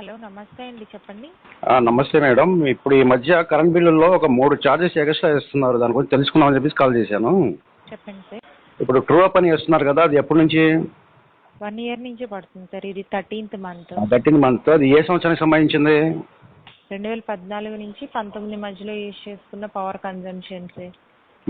Hello నమస్తే అండి చెప్పండి. నమస్తే మేడం. ఇప్పుడు ఈ మధ్య కరెంట్ బిల్లుల్లో ఒక 3 చార్జెస్ ఎక్స్ట్రా ఇస్తున్నారు. దాని గురించి తెలుసుకుందామని చెప్పేసి కాల్ చేశాను. చెప్పండి సార్. ఇప్పుడు ట్రూ అప్ అని ఇస్తున్నారు కదా, అది ఎప్పటి నుంచి? 1 year నుంచి పడుతుంది సార్. ఇది 13th మంత్. 13 మంత్. అది ఏ సంవత్సరానికి సంబంధించింది? 2014 నుంచి 19 మధ్యలో యూజ్ చేసుకున్న పవర్ కన్జంప్షన్ సార్.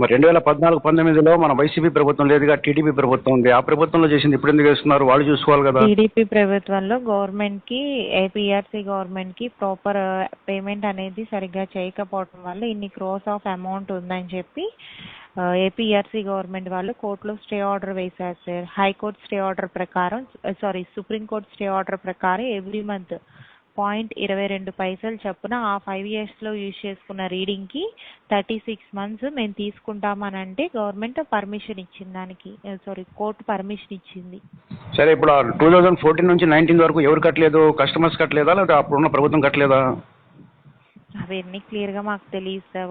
మరి 2014-19లో మన వైసీపీ ప్రభుత్వం లేదుగా, టీడీపీ ప్రభుత్వం ఉంది. ఆ ప్రభుత్వంలో చేసింది ఇప్పుడు ఎందుకు ఇస్తున్నారు? వాళ్ళు చూసుకోవాలి కదా. టీడీపీ ప్రభుత్వంలో గవర్నమెంట్కి ఏపీఆర్సీ గవర్నమెంట్కి ప్రాపర్ పేమెంట్ అనేది సరిగ్గా చేయకపోవడం వల్ల ఇన్ని క్రోస్ ఆఫ్ అమౌంట్ ఉందని చెప్పి ఏపీఆర్సీ గవర్నమెంట్ వాళ్ళు కోర్టులో స్టే ఆర్డర్ వేశారు సార్. హైకోర్టు స్టే ఆర్డర్ ప్రకారం సుప్రీంకోర్టు స్టే ఆర్డర్ ప్రకారం ఎవ్రీ మంత్ 0.22 చొప్పున ఆ 5 yearsలో యూజ్ చేసుకున్న రీడింగ్కి 36 months మేము తీసుకుంటామనంటే గవర్నమెంట్ పర్మిషన్ ఇచ్చింది. దానికి కోర్టు పర్మిషన్ ఇచ్చింది. సరే, ఇప్పుడు 2014 నుంచి 19 వరకు ఎవరు కట్టలేదు? కస్టమర్స్ కట్టలేదా, లేదా అప్పుడున్న ప్రభుత్వం కట్టలేదా? అవన్నీ క్లియర్గా మాకు తెలియదు సార్.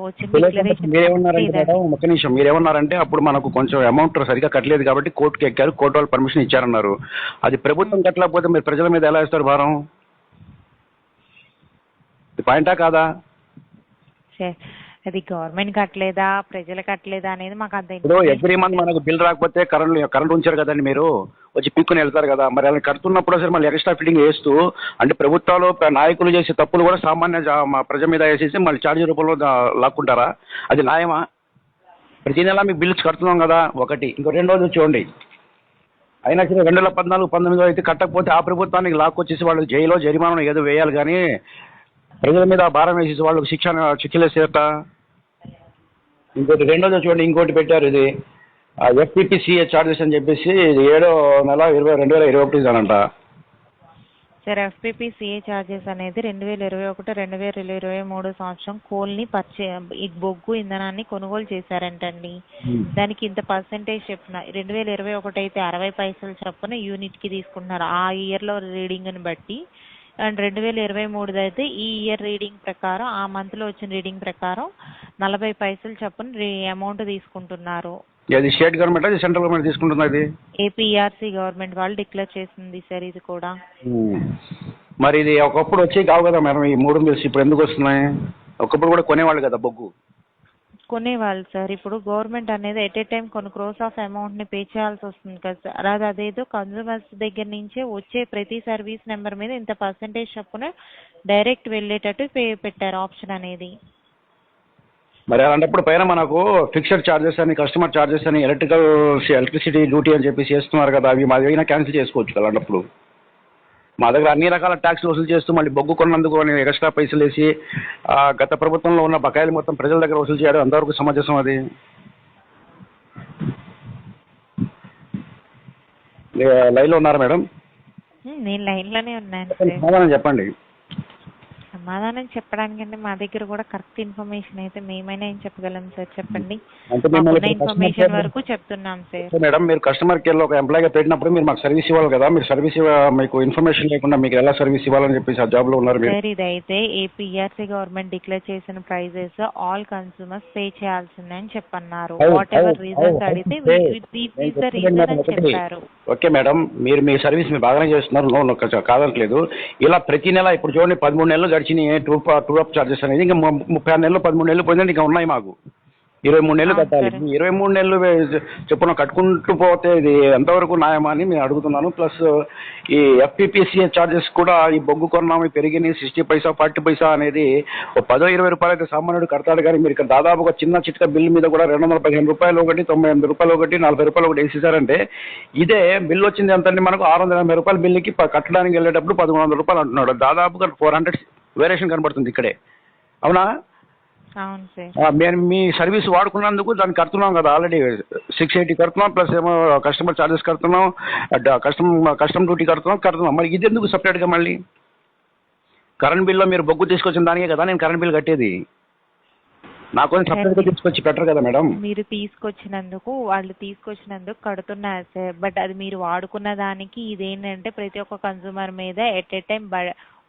ఒక్క నిమిషం, మీరేమన్నారంటే అప్పుడు మనకు కొంచెం అమౌంట్ సరిగా కట్టలేదు కాబట్టి కోర్టుకి ఎక్కారు, కోర్టు వాళ్ళు పర్మిషన్ ఇచ్చారన్నారు. అది ప్రభుత్వం కట్టలేకపోతే మీరు ప్రజల మీద ఎలా ఇస్తారు భారం? పాయింటా కాదా? అది గవర్నమెంట్ కట్టలేదా ప్రజలు కట్టలేదా అనేది మాకు అర్థం. ఇప్పుడు ఎవ్రీ మంత్ మనకు బిల్ రాకపోతే కరెంట్ ఉంచారు కదండి, మీరు వచ్చి పీక్కుని వెళ్తారు కదా. మరి అలా కడుతున్నప్పుడు సరే మళ్ళీ ఎక్స్ట్రా ఫిట్టింగ్ వేస్తూ, అంటే ప్రభుత్వాలు నాయకులు చేసే తప్పులు కూడా సామాన్య ప్రజల మీద వేసేసి మళ్ళీ ఛార్జీ రూపంలో లాక్కుంటారా? అది న్యాయమా? ప్రతి నెల మీకు బిల్స్ కడుతున్నాం కదా ఒకటి. ఇంకో రెండోది చూడండి, అయినా సరే 2014-19 అయితే కట్టకపోతే ఆ ప్రభుత్వానికి లాక్కొచ్చేసి వాళ్ళు జైల్లో జరిమానా ఏదో వేయాలి, కానీ ప్రజల మీద భారం వేసేసి వాళ్ళకి శిక్షలేసేట. ఇంకోటి రెండోది చూడండి, ఇంకోటి పెట్టారు, ఇది ఎఫ్పిపిసిఏ చార్జెస్ అని చెప్పేసి 7వ నెల 2021 అనంట సార్. ఎఫ్పిపిసిఏ చార్జెస్ అనేది 2021-2023 సంవత్సరం కోల్ని ఈ బొగ్గు ఇంధనాన్ని కొనుగోలు చేశారంటండి. దానికి ఇంత పర్సెంటేజ్ చెప్పిన 2021 అయితే 60 పైసలు చొప్పున యూనిట్కి తీసుకుంటున్నారు ఆ ఇయర్లో రీడింగ్ని బట్టి. అండ్ 2023 అయితే ఈ ఇయర్ రీడింగ్ ప్రకారం, ఆ మంత్లో వచ్చిన రీడింగ్ ప్రకారం 40 పైసలు చొప్పున అమౌంట్ తీసుకుంటున్నారు. అది స్టేట్ గవర్నమెంట్, అది సెంట్రల్ గవర్నమెంట్ తీసుకుంటున్నది? ఏపీఆర్సీ గవర్నమెంట్ వాళ్ళు డిక్లేర్ చేసింది సార్ ఇది కూడా. మరి ఇది ఒకప్పుడు వచ్చి కావు కదా మేడం, ఈ 3 బిల్స్ ఇప్పుడు ఎందుకు వస్తున్నాయి? ఒకప్పుడు కూడా కొనేవాళ్ళు కదా బొగ్గు. కొనేవాళ్ళు సార్. ఇప్పుడు గవర్నమెంట్ అనేది ఎట్ ఏ టైం కొన్ని క్రోస్ ఆఫ్ అమౌంట్ని పే చేయాల్సి వస్తుంది కదా సార్. అదేదో కన్జ్యూమర్స్ దగ్గర నుంచే వచ్చే ప్రతి సర్వీస్ నెంబర్ మీద ఇంత పర్సెంటేజ్ చొప్పున డైరెక్ట్ వెళ్ళేటట్టు పెట్టారు ఆప్షన్ అనేది. మరి అలాంటప్పుడు పైన మనకు ఫిక్స్డ్ ఛార్జెస్ అని, కస్టమర్ ఛార్జెస్ అని, ఎలక్ట్రిసిటీ డ్యూటీ అని చెప్పి చేస్తున్నారు కదా, అవి మాదైనా క్యాన్సిల్ చేసుకోవచ్చు కదా. అలాంటప్పుడు మా దగ్గర అన్ని రకాల ట్యాక్స్లు వసూలు చేస్తూ మళ్ళీ బొగ్గు కొన్నందుకు ఎక్స్ట్రా పైసలు వేసి గత ప్రభుత్వంలో ఉన్న బకాయిలు మొత్తం ప్రజల దగ్గర వసూలు చేయడం అంతవరకు సమంజసం? అది లైన్లో ఉన్నారా మేడం? నేను లైన్లోనే ఉన్నాను. చెప్పండి. సమాధానం చెప్పడానికంటే మా దగ్గర కూడా కరెక్ట్ ఇన్ఫర్మేషన్ అయితే మేమైనా ఏం చెప్పగలం సార్. చెప్పండి. ఇన్ఫర్మేషన్ వరకు చెప్తున్నాం సార్. మేడం, మీరు కస్టమర్ కేర్లో ఒక ఎంప్లాయీగా పెట్టినప్పుడు మీరు మాకు సర్వీస్ ఇవ్వాలి కదా. మీరు సర్వీస్ మీకు ఇన్ఫర్మేషన్ లేకుండా మీకు ఎలా సర్వీస్ ఇవ్వాలని చెప్పేసి ఆ జాబ్లో ఉన్నారు మీరు. సార్ ఇదైతే ఏపీఆర్సీ గవర్నమెంట్ డిక్లేర్ చేసిన ప్రైజెస్ ఆల్ కన్స్యూమర్స్ పే చేయాల్సిందని చెప్పన్నారు. వాట్ ఎవర్ రీజన్స్ అడిగితే రీజన్ అని చెప్పారు. ఓకే మేడం, మీరు మీ సర్వీస్ మీరు బాగానే చేస్తున్నారు, కాదనట్లేదు. ఇలా ప్రతి నెల ఇప్పుడు చూడండి 13 నెలలు గడిచినాయి టూ అప్ చార్జెస్ అనేది. ఇంకా 36 నెలలు 13 నెలలు పోయిందంటే ఇంకా ఉన్నాయి మాకు 23 నెలలు కట్టాలి. 23 నెలలు చొప్పున కట్టుకుంటూ పోతే ఇది ఎంతవరకు న్యాయమా అని నేను అడుగుతున్నాను. ప్లస్ ఈ ఎఫ్పిపిసిఏ చార్జెస్ కూడా ఈ బొగ్గు కొన్నాము పెరిగినాయి 60 పైసా 40 పైసా అనేది 10-20 రూపాయలు అయితే సామాన్యుడు కడతాడు. కానీ మీరు ఇక్కడ దాదాపు ఒక చిన్న చిట్క బిల్లు మీద కూడా 215 రూపాయలు ఒకటి, 98 రూపాయలు ఒకటి, 40 రూపాయలు ఒకటి వేసేసారంటే ఇదే బిల్లు వచ్చింది ఎంతండి మనకు? 680 రూపాయల బిల్లుకి కట్టడానికి వెళ్ళేటప్పుడు 1100 రూపాయలు అంటున్నాడు. దాదాపుగా 400 వేరియేషన్ కనబడుతుంది ఇక్కడే. అవునా? అవును సార్. మేము మీ సర్వీస్ వాడుకున్నందుకు దానికి కడుతున్నాం కదా, ఆల్రెడీ 680 కడుతున్నాం, ప్లస్ ఏమో కస్టమర్ ఛార్జెస్ కడుతున్నాం, కస్టమ్ డ్యూటీ కడుతున్నాం. మరి ఇది ఎందుకు సపరేట్గా? మళ్ళీ కరెంట్ బిల్లో మీరు బొగ్గు తీసుకొచ్చిన దానికే కదా నేను కరెంట్ బిల్ కట్టేది. నాకు సపరేట్గా తీసుకొచ్చి పెట్టరు కదా మేడం. మీరు వాళ్ళు తీసుకొచ్చినందుకు కడుతున్నారు సార్. బట్ అది మీరు వాడుకున్న దానికి ఇదేంటంటే ప్రతి ఒక్క కన్సూమర్ మీద ఎట్ ఏ టైం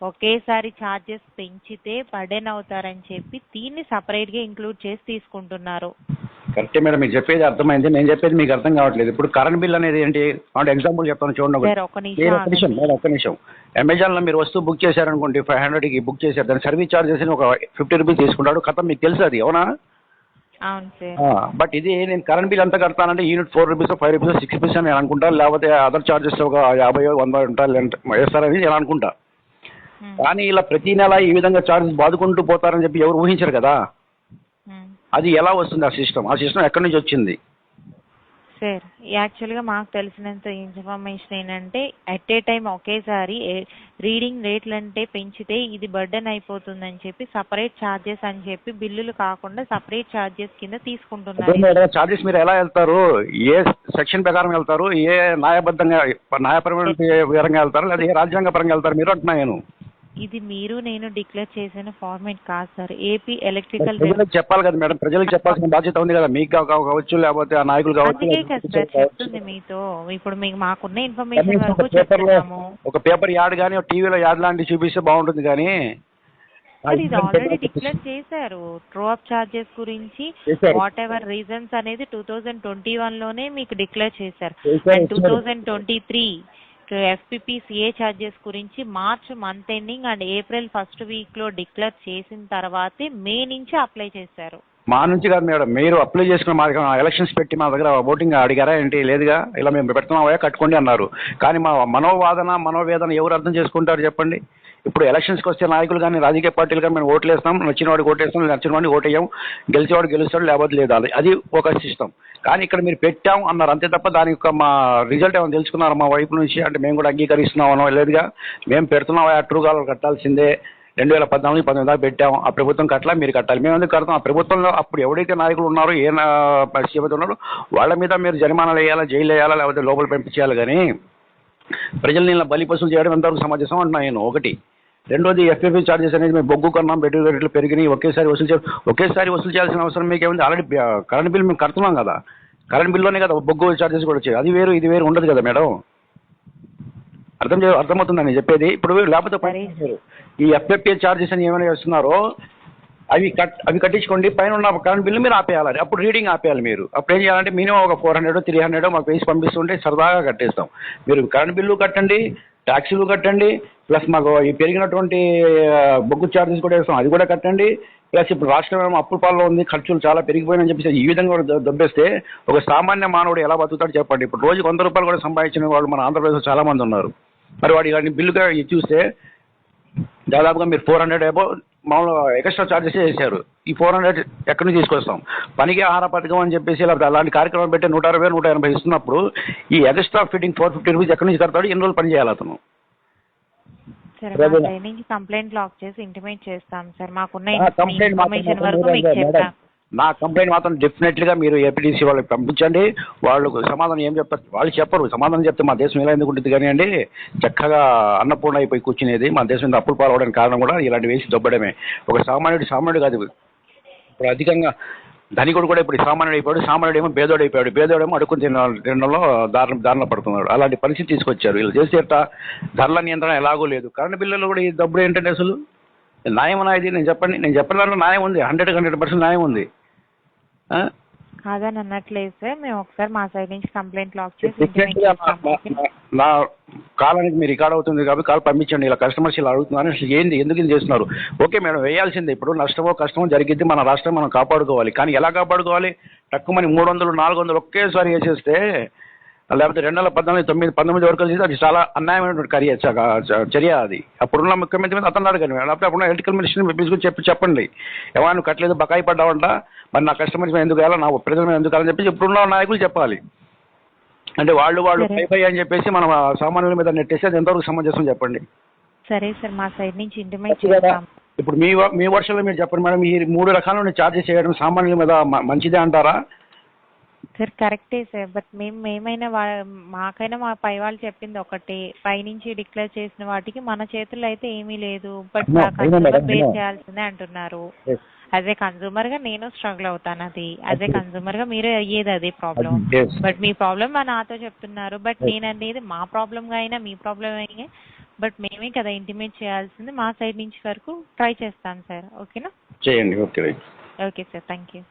ఒకేసారి ఛార్జెస్ పెంచితే బర్డెన్ అవుతారని చెప్పి దీన్ని సపరేట్గా ఇంక్లూడ్ చేసి తీసుకుంటున్నారు. కరెక్టే మేడం, మీరు చెప్పేది అర్థమైంది. నేను చెప్పేది మీకు అర్థం కావట్లేదు. ఇప్పుడు కరెంట్ బిల్ అనేది ఏంటి అంటే ఎగ్జాంపుల్ చెప్తాను చూడండి. సార్ ఒక మీరు నిమిషం మేడం ఒక్క నిమిషం. అమెజాన్లో మీరు వస్తువు బుక్ చేశారనుకోండి, 500కి బుక్ చేశారు, దాని సర్వీస్ చార్జెస్ అని ఒక 50 రూపీస్ తీసుకుంటాడు. కథ మీకు తెలుసు అది, అవునా? అవును సార్. బట్ ఇది నేను కరెంట్ బిల్ ఎంత కడతానంటే యూనిట్ 4 రూపీస్ 5 రూపీస్ 6 రూపీస్ అని నేను అనుకుంటాను, లేకపోతే అదర్ చార్జెస్ ఒక 50 100 ఉంటారు వేస్తారని నేను అనుకుంటా. కానీ ఇలా ప్రతి నెల ఈ విధంగా చార్జెస్ బాదుకుంటూ పోతారని చెప్పి ఎవరు ఊహించరు కదా. అది ఎలా వస్తుంది ఆ సిస్టమ్ ఎక్కడి నుంచి వచ్చింది? సార్ యాక్చువల్గా మాకు తెలిసినంత ఇన్ఫర్మేషన్ ఏంటంటే అట్ ఏ టైం ఒకేసారి రీడింగ్ రేట్లు అంటే పెంచితే ఇది బర్డెన్ అయిపోతుందని చెప్పి సపరేట్ ఛార్జెస్ అని చెప్పి బిల్లులు కాకుండా సపరేట్ ఛార్జెస్ కింద తీసుకుంటున్నారు. ఛార్జెస్ మీరు ఎలా వెళ్తారు? ఏ సెక్షన్ ప్రకారం వెళ్తారు? ఏ న్యాయపరమైన వివరంగా వెళ్తారు, లేదా ఏ రాజ్యాంగ పరంగా వెళ్తారు మీరు అంటున్నా నేను. ఇది మీరు నేను డిక్లేర్ చేసిన ఫార్మేట్ కాదు సార్. ఏపీ ఎలక్ట్రికల్ ప్రజలకు చెప్పాలి కదా మేడం, ప్రజలకు చెప్పాల్సిన బాధ్యత ఉంది కదా. మీకు కావచ్చు, లేకపోతే ఆ నాయకులు కావచ్చు. అందుకే కదా సార్ చెప్తుంది మీతో. ఇప్పుడు మీకు మాకున్న ఇన్ఫర్మేషన్ వరకు చెప్తున్నాము. ఒక పేపర్ యాడ్ కానీ టీవీలో యాడ్ లాంటివి చూపిస్తే బాగుంటుంది. కానీ ఇది ఆల్రెడీ డిక్లేర్ చేశారు. ట్రూ అప్ చార్జెస్ గురించి వాట్ ఎవర్ రీజన్స్ అనేది 2021 లోనే మీకు డిక్లేర్ చేశారు. అండ్ 2023 FPP CA ఛార్జెస్ గురించి March month ending and April first week లో డిక్లేర్ చేసిన తర్వాతే మే నుంచి అప్లై చేశారు. మా నుంచి కాదు మేడం, మీరు అప్లై చేసుకున్న మా ఎలక్షన్స్ పెట్టి మా దగ్గర ఓటింగ్ అడిగారా ఏంటి? లేదుగా. ఇలా మేము పెడుతున్నామా కట్టుకోండి అన్నారు. కానీ మా మనోవేదన ఎవరు అర్థం చేసుకుంటారు చెప్పండి? ఇప్పుడు ఎలక్షన్స్కి వస్తే నాయకులు కానీ రాజకీయ పార్టీలు కానీ మేము ఓట్లు వేస్తాం, నచ్చిన వాడికి ఓటేస్తాం, నచ్చిన వాడికి ఓటేయం, గెలిచేవాడు గెలుస్తాడు, లేకపోతే లేదు. అది ఒక సిస్టమ్. కానీ ఇక్కడ మీరు పెట్టాం అన్నారు అంతే తప్ప దాని యొక్క మా రిజల్ట్ ఏమైనా తెలుసుకున్నారు మా వైపు నుంచి? అంటే మేము కూడా అంగీకరిస్తున్నామనో లేదుగా. మేము పెడుతున్నాం ట్రూగాలు కట్టాల్సిందే. 2014-19 దాకా పెట్టాం. ఆ ప్రభుత్వం కట్టాలా, మీరు కట్టాలి. మేము ఎందుకు కడతాం? ఆ ప్రభుత్వంలో అప్పుడు ఎవరైతే నాయకులు ఉన్నారో ఏ పరిస్థితి ఉన్నారో వాళ్ళ మీద మీరు జరిమానాలు వేయాలా, జైలు వేయాలా, లేకపోతే లోపల పంపించేయాలి. కానీ ప్రజల్ని ఇలా బలి పసులు చేయడం ఎంతవరకు సమంజసం అంటున్నా నేను. ఒకటి. రెండోది FPP ఛార్జెస్ అనేది మేము బొగ్గు కన్నాం, పెట్రోల్ రేట్లు పెరిగినాయి, ఒకేసారి వసూలు చేయాల్సిన అవసరం మీకేముంది? ఆల్రెడీ కరెంట్ బిల్ మేము కడుతున్నాం కదా. కరెంట్ బిల్లోనే కదా బొగ్గు ఛార్జెస్ కూడా వచ్చాయి. అది వేరు ఇది వేరు ఉండదు కదా మేడం. అర్థమవుతుందని చెప్పేది. ఇప్పుడు లేకపోతే ఈ FPP ఛార్జెస్ అని ఏమైనా చేస్తున్నారో అవి కట్టించుకోండి. పైన ఉన్న కరెంట్ బిల్లు మీరు ఆపేయాలి. అప్పుడు రీడింగ్ ఆపేయాలి మీరు. అప్పుడు ఏం చేయాలంటే మినిమం ఒక 400-300 మాకు వేసి పంపిస్తుంటే సరదాగా కట్టేస్తాం. మీరు కరెంట్ బిల్లు కట్టండి, ట్యాక్సీలు కట్టండి, ప్లస్ మాకు ఈ పెరిగినటువంటి బొగ్గు ఛార్జెస్ కూడా వేస్తాం, అది కూడా కట్టండి. ప్లస్ ఇప్పుడు రాష్ట్రం అప్పుల పాలలో ఉంది, ఖర్చులు చాలా పెరిగిపోయినని చెప్పేసి ఈ విధంగా దొబ్బేస్తే ఒక సామాన్య మానవుడు ఎలా బతుకుతాడు చెప్పండి? ఇప్పుడు రోజుకి 100 రూపాయలు కూడా సంపాదించిన వాళ్ళు మన ఆంధ్రప్రదేశ్లో చాలా మంది ఉన్నారు. మరి వాడి బిల్లుగా చూస్తే దాదాపుగా మీరు 400 అబౌవ్ మామూలు ఎక్స్ట్రా ఛార్జెస్ చేశారు. ఈ 400 ఎక్కడి నుంచి తీసుకొస్తాం? పనికి ఆహార పథకం అని చెప్పేసి అలాంటి కార్యక్రమం పెట్టి 160-180 ఇస్తున్నప్పుడు ఈ ఎక్స్ట్రా ఫిట్టింగ్ 450 రూపీస్ ఎక్కడి నుంచి కడతాడు? ఎన్ని రోజులు పని చేయాలి అతను? కంప్లైంట్ లాక్ చేసి ఇంటిమేట్ చేస్తాం సార్. మాకున్న ఇన్ఫర్మేషన్ వరకు మీకు చెప్తాం. నా కంప్లైంట్ మాత్రం డెఫినెట్గా మీరు APDC వాళ్ళకి పంపించండి. వాళ్ళు సమాధానం ఏం చెప్తారు? వాళ్ళు చెప్పరు. సమాధానం చెప్తే మా దేశం ఎలా ఎందుకు ఉంటుంది? కానీ అండి చక్కగా అన్నపూర్ణ అయిపోయి కూర్చునేది. మా దేశం మీద అప్పులు పాలవడానికి కారణం కూడా ఇలాంటి వేసి దొబ్బడమే. ఒక సామాన్యుడు కాదు. ఇప్పుడు అధికంగా ధనికుడు కూడా ఇప్పుడు సామాన్యుడు అయిపోయాడు. సామాన్యుడు ఏమో బేదోడు అయిపోయాడు. బేదోడేమో అడుక్కుని తినడంలో దారుణ పడుతున్నాడు. అలాంటి పరిస్థితి తీసుకొచ్చారు. వీళ్ళు చేసేట ధరల నియంత్రణ ఎలాగో లేదు. కరెంట్ బిల్లులు కూడా ఈ డబ్బులు ఏంటంటే అసలు న్యాయమనా ఇది? నేను చెప్పిన దాంట్లో న్యాయం ఉంది, 100% న్యాయం ఉంది. కాదని అనట్లేదు సార్. మేము ఒకసారి మా సైడ్ నుంచి కంప్లైంట్ లాక్ చేసి నా కాలానికి మీరు రికార్డ్ అవుతుంది కాబట్టి కాల్ పంపించండి. ఇలా కస్టమర్స్ ఇలా అడుగుతున్నారు, అసలు ఎందుకు ఇది చేస్తున్నారు? ఓకే మేడం, వేయాల్సిందే. ఇప్పుడు నష్టమో కష్టమో జరిగిద్ది, మన రాష్ట్రం మనం కాపాడుకోవాలి. కానీ ఎలా కాపాడుకోవాలి? తక్కువని 300-400 ఒకేసారి వేసేస్తే, లేకపోతే 2014-19 వరకు చేస్తే అది చాలా అన్యాయమైనటువంటి చర్య అది. అప్పుడున్న ముఖ్యమంత్రి మీద అతను అడగండి, లేకపోతే అప్పుడున్న ఎలక్ట్రికల్ మినిస్టర్ని పిలుచుకుని చెప్పండి, ఏమైనా నువ్వు కట్టలేదు, బకాయి పడ్డావంట, మరి నా కస్టమర్స్ మీద ఎందుకు వేయాలా, నా ప్రజల మీద ఎందుకు అని చెప్పేసి ఇప్పుడున్న నాయకులు చెప్పాలి. అంటే వాళ్ళు పై అని చెప్పేసి మనం సామాన్యుల మీద నెట్టేసి అది ఎంతవరకు సమంజసం చెప్పండి? సరే సార్, మా సైడ్ నుంచి ఇంటిమేట్ చేస్తాం. ఇప్పుడు మీ వర్షంలో మీరు చెప్పండి మేడం, ఈ 3 రకాల ఛార్జెస్ చేయడం సామాన్యుల మీద మంచిదే అంటారా? సార్ కరెక్టే సార్. బట్ మేమైనా మాకైనా మా పై వాళ్ళు చెప్పింది ఒకటి, పైనుంచి డిక్లేర్ చేసిన వాటికి మన చేతుల్లో అయితే ఏమీ లేదు. బట్ కన్సూమర్ పే చేయాల్సిందే అంటున్నారు. యాజ్ ఏ కన్సూమర్ గా నేను స్ట్రగుల్ అవుతాను. అది యాజ్ ఏ కన్సూమర్ గా మీరు అయ్యేది అదే ప్రాబ్లం. బట్ మీ ప్రాబ్లం నాతో చెప్తున్నారు. బట్ నేను అనేది మా ప్రాబ్లం గా అయినా మీ ప్రాబ్లం అయినా బట్ మేమే కదా ఇంటిమేట్ చేయాల్సింది. మా సైడ్ నుంచి వరకు ట్రై చేస్తాం సార్. ఓకేనా? చేయండి. Okay okay sir, thank you.